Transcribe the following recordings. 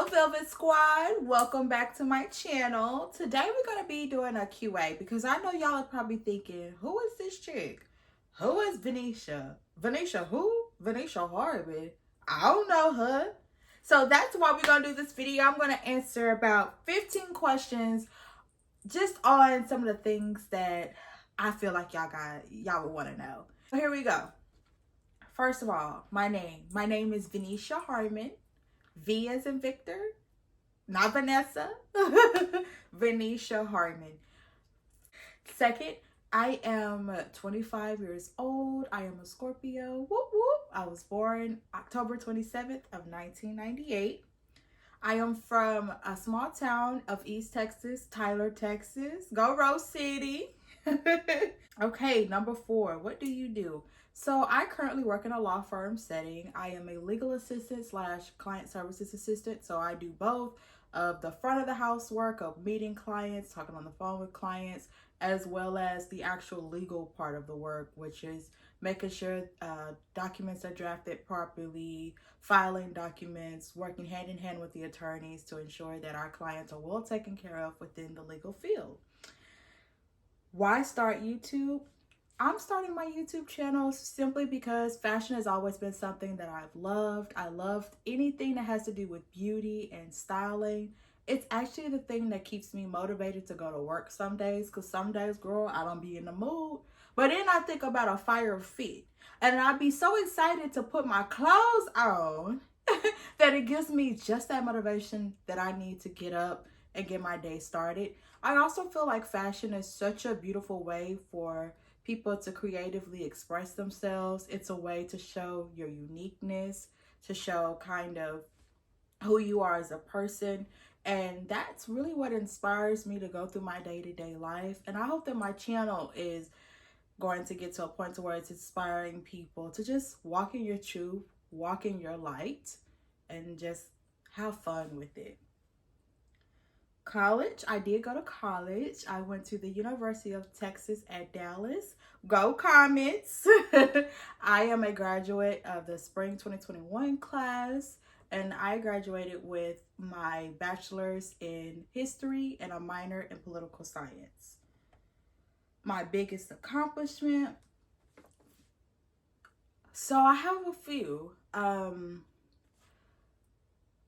Hello Velvet Squad, welcome back to my channel. Today we're going to be doing a QA because I know y'all are probably thinking, who is this chick? Who is Venisha? Venisha who? Venisha Harvey. I don't know her. So that's why we're going to do this video. I'm going to answer about 15 questions just on some of the things that I feel like y'all would want to know. So here we go. First of all, my name. My name is Venisha Harmon. V as in Victor, not Vanessa. Venisha Harmon. Second, I am 25 years old. I am a Scorpio. Whoop whoop. I was born October 27th of 1998. I am from a small town of East Texas, Tyler, Texas. Go Rose City. Okay, number 4. What do you do? So I currently work in a law firm setting. I am a legal assistant / client services assistant. So I do both of the front of the house work of meeting clients, talking on the phone with clients, as well as the actual legal part of the work, which is making sure documents are drafted properly, filing documents, working hand in hand with the attorneys to ensure that our clients are well taken care of within the legal field. Why start YouTube? I'm starting my YouTube channel simply because fashion has always been something that I've loved. I loved anything that has to do with beauty and styling. It's actually the thing that keeps me motivated to go to work some days, because some days, girl, I don't be in the mood. But then I think about a fire fit, and I'd be so excited to put my clothes on that it gives me just that motivation that I need to get up and get my day started. I also feel like fashion is such a beautiful way for people to creatively express themselves. It's a way to show your uniqueness, to show kind of who you are as a person. And that's really what inspires me to go through my day-to-day life. And I hope that my channel is going to get to a point to where it's inspiring people to just walk in your truth, walk in your light, and just have fun with it. College, I did go to college. I went to the University of Texas at Dallas. Go Comets. I am a graduate of the spring 2021 class, and I graduated with my bachelor's in history and a minor in political science. My biggest accomplishment, so I have a few.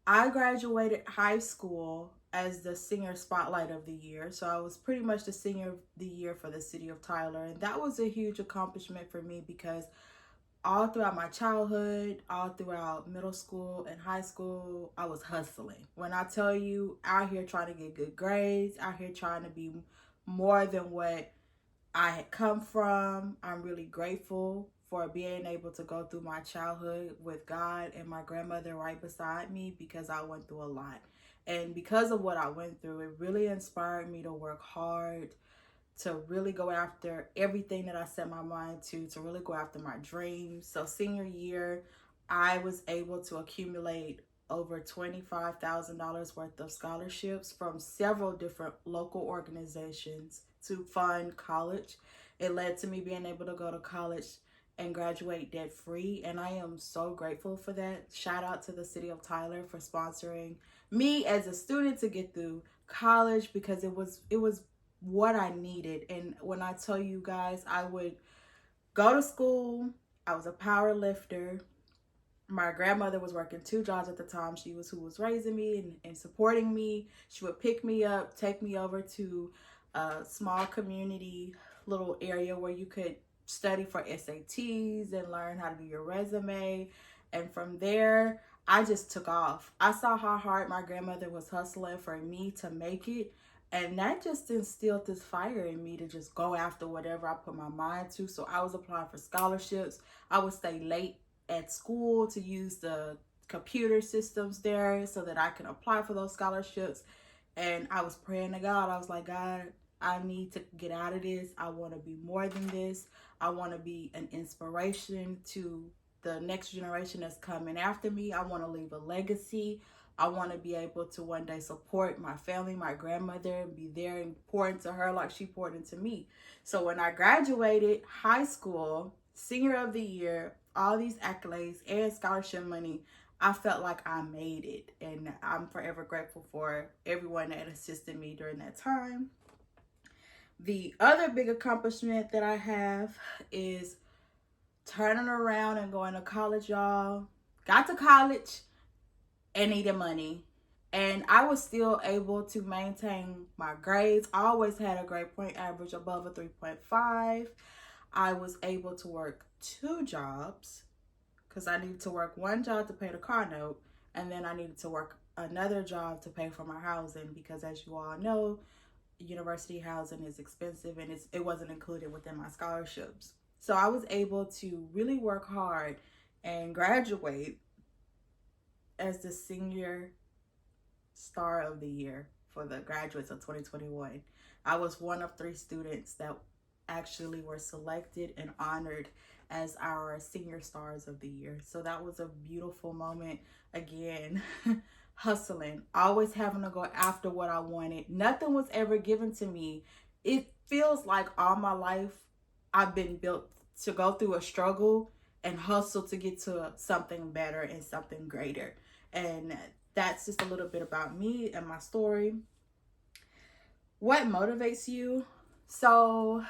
I graduated high school as the senior spotlight of the year. So I was pretty much the senior of the year for the city of Tyler. And that was a huge accomplishment for me because all throughout my childhood, all throughout middle school and high school, I was hustling. When I tell you, out here trying to get good grades, out here trying to be more than what I had come from, I'm really grateful for being able to go through my childhood with God and my grandmother right beside me, because I went through a lot. And because of what I went through, it really inspired me to work hard, to really go after everything that I set my mind to really go after my dreams. So senior year, I was able to accumulate over $25,000 worth of scholarships from several different local organizations to fund college. It led to me being able to go to college and graduate debt free, and I am so grateful for that. Shout out to the city of Tyler for sponsoring me as a student to get through college, because it was what I needed. And when I tell you guys, I would go to school, I was a power lifter. My grandmother was working 2 jobs at the time. She was who was raising me and supporting me. She would pick me up, take me over to a small community little area where you could study for SATs and learn how to do your resume. And from there, I just took off. I saw how hard my grandmother was hustling for me to make it. And that just instilled this fire in me to just go after whatever I put my mind to. So I was applying for scholarships. I would stay late at school to use the computer systems there so that I can apply for those scholarships. And I was praying to God. I was like, God, I need to get out of this. I want to be more than this. I want to be an inspiration to the next generation that's coming after me. I want to leave a legacy. I want to be able to one day support my family, my grandmother, and be there and pour into her like she poured into me. So when I graduated high school, senior of the year, all these accolades and scholarship money, I felt like I made it. And I'm forever grateful for everyone that assisted me during that time. The other big accomplishment that I have is turning around and going to college, y'all. Got to college and needed money. And I was still able to maintain my grades. I always had a grade point average above a 3.5. I was able to work 2 jobs because I needed to work one job to pay the car note, and then I needed to work another job to pay for my housing because, as you all know, university housing is expensive and it wasn't included within my scholarships. So I was able to really work hard and graduate as the senior star of the year for the graduates of 2021. I was one of 3 students that actually were selected and honored as our senior stars of the year. So that was a beautiful moment. Again, hustling, always having to go after what I wanted. Nothing was ever given to me. It feels like all my life I've been built to go through a struggle and hustle to get to something better and something greater. And that's just a little bit about me and my story. What motivates you? So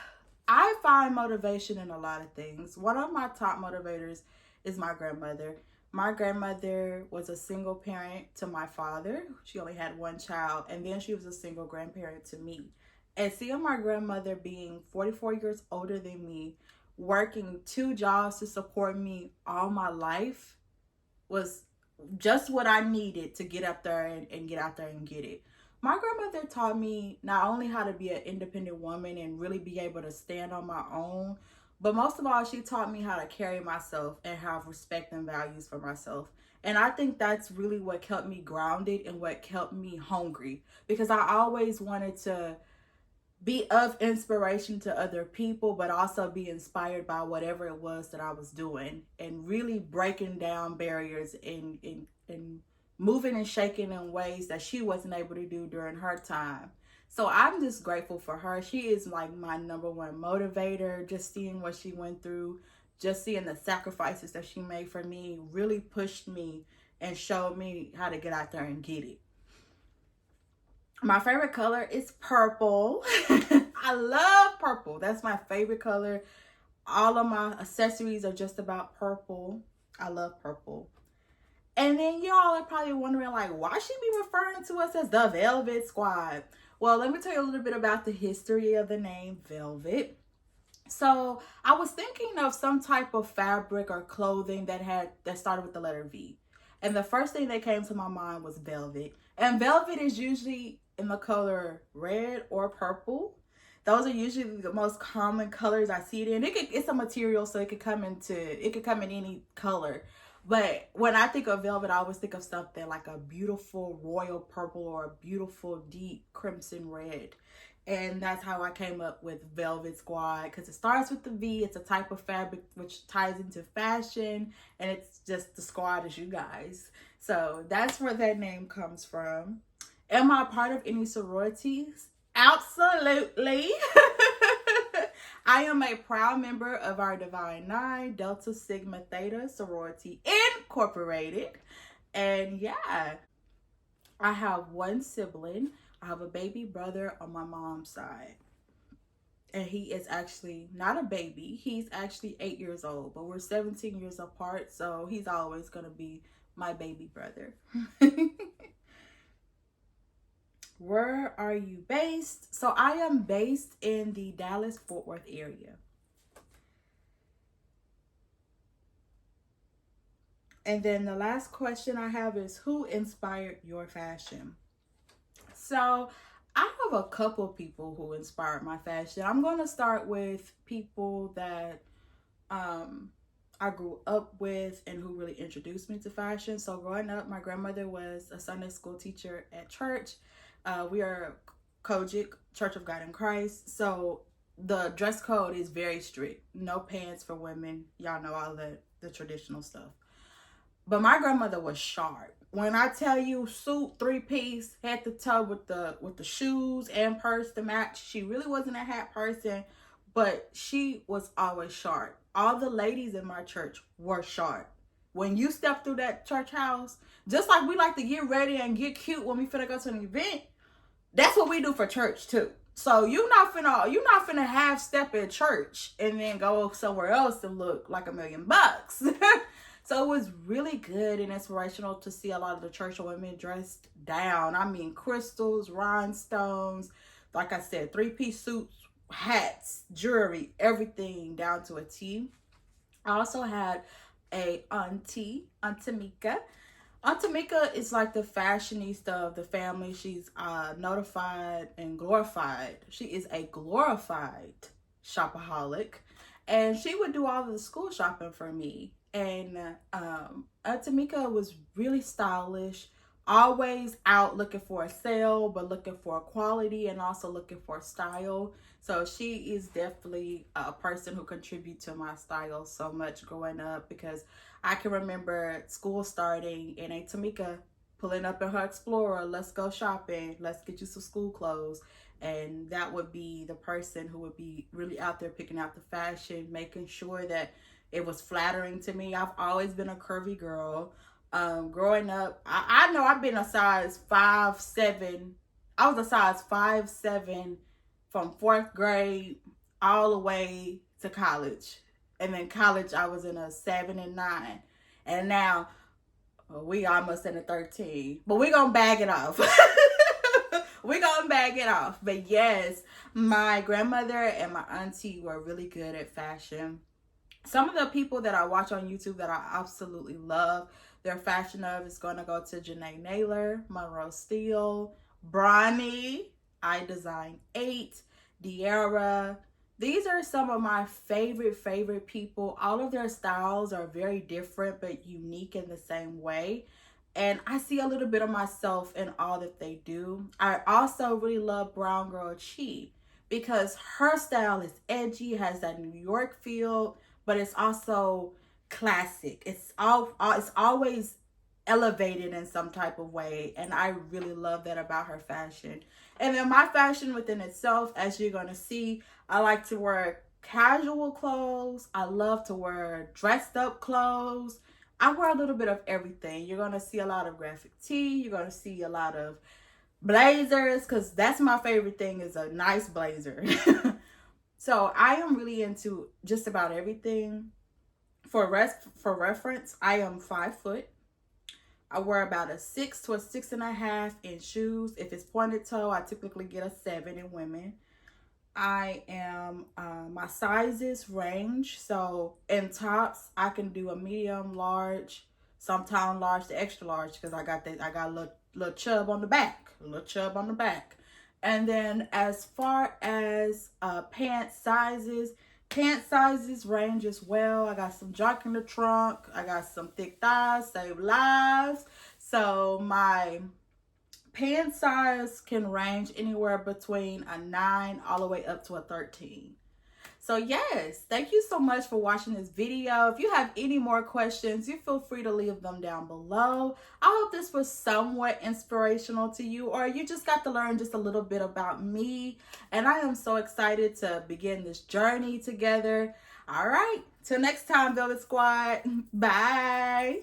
I find motivation in a lot of things. One of my top motivators is my grandmother. My grandmother was a single parent to my father. She only had 1 child, and then she was a single grandparent to me. And seeing my grandmother being 44 years older than me, working 2 jobs to support me all my life was just what I needed to get up there and get out there and get it. My grandmother taught me not only how to be an independent woman and really be able to stand on my own, but most of all, she taught me how to carry myself and have respect and values for myself. And I think that's really what kept me grounded and what kept me hungry, because I always wanted to be of inspiration to other people, but also be inspired by whatever it was that I was doing, and really breaking down barriers and moving and shaking in ways that she wasn't able to do during her time. So I'm just grateful for her. She is like my number one motivator. Just seeing what she went through, just seeing the sacrifices that she made for me really pushed me and showed me how to get out there and get it. My favorite color is purple. I love purple. That's my favorite color. All of my accessories are just about purple. I love purple. And then y'all are probably wondering, like, why she be referring to us as the Velvet Squad? Well, let me tell you a little bit about the history of the name Velvet. So I was thinking of some type of fabric or clothing that started with the letter V. And the first thing that came to my mind was velvet. And velvet is usually in the color red or purple. Those are usually the most common colors I see it in. It's a material, so it could come in any color. But when I think of velvet, I always think of something like a beautiful royal purple or a beautiful deep crimson red. And that's how I came up with Velvet Squad, because it starts with the V. It's a type of fabric which ties into fashion, and it's just the squad as you guys. So that's where that name comes from. Am I part of any sororities? Absolutely. I am a proud member of our Divine Nine Delta Sigma Theta Sorority Incorporated. And yeah, I have 1 sibling. I have a baby brother on my mom's side. And he is actually not a baby. He's actually 8 years old, but we're 17 years apart. So he's always going to be my baby brother. Where are you based? So I am based in the Dallas-Fort Worth area. And then the last question I have is, who inspired your fashion? So I have a couple people who inspired my fashion. I'm going to start with people that I grew up with and who really introduced me to fashion. So growing up, my grandmother was a Sunday school teacher at church. We are Kojic, Church of God in Christ. So the dress code is very strict. No pants for women. Y'all know all the traditional stuff. But my grandmother was sharp. When I tell you suit, 3-piece, head to toe with the shoes and purse to match, she really wasn't a hat person, but she was always sharp. All the ladies in my church were sharp. when you step through that church house, just like we like to get ready and get cute when we finna go to an event, that's what we do for church too. So you're not finna half step at church and then go somewhere else and look like $1,000,000. So it was really good and inspirational to see a lot of the church women dressed down. I mean, crystals, rhinestones, like I said, 3-piece suits, hats, jewelry, everything down to a T. I also had a auntie, Aunt Tamika. Aunt Tamika is like the fashionista of the family. She's notified and glorified. She is a glorified shopaholic. And she would do all of the school shopping for me. And Aunt Tamika was really stylish, always out looking for a sale, but looking for quality and also looking for style. So she is definitely a person who contributed to my style so much growing up, because I can remember school starting and Aunt Tamika pulling up in her Explorer, let's go shopping, let's get you some school clothes. And that would be the person who would be really out there picking out the fashion, making sure that it was flattering to me. I've always been a curvy girl. Growing up, I know I've been a size 5'7". I was a size 5'7" from 4th grade all the way to college. And then college, I was in a 7 and 9. And now we almost in a 13. But we're going to bag it off. We're going to bag it off. But yes, my grandmother and my auntie were really good at fashion. Some of the people that I watch on YouTube that I absolutely love their fashion of is going to go to Janae Naylor, Monroe Steele, Bronny, I Design 8, De'Ara. These are some of my favorite people. All of their styles are very different but unique in the same way. And I see a little bit of myself in all that they do. I also really love Brown Girl Chi because her style is edgy, has that New York feel, but it's also classic. It's always elevated in some type of way, and I really love that about her fashion. And then my fashion within itself, as you're going to see, I like to wear casual clothes. I love to wear dressed up clothes. I wear a little bit of everything. You're going to see a lot of graphic tee. You're going to see a lot of blazers, because that's my favorite thing, is a nice blazer. So I am really into just about everything. For reference, I am 5 foot. I wear about a 6 to a 6.5 in shoes. If it's pointed toe, I typically get a 7 in women. I am, my sizes range. So in tops, I can do a medium, large, sometimes large to extra large, because I got a little chub on the back. And then as far as pant sizes range as well. I got some junk in the trunk. I got some thick thighs, save lives. So my pant size can range anywhere between a 9 all the way up to a 13. So yes, thank you so much for watching this video. If you have any more questions, you feel free to leave them down below. I hope this was somewhat inspirational to you, or you just got to learn just a little bit about me. And I am so excited to begin this journey together. All right, till next time, Velvet Squad. Bye.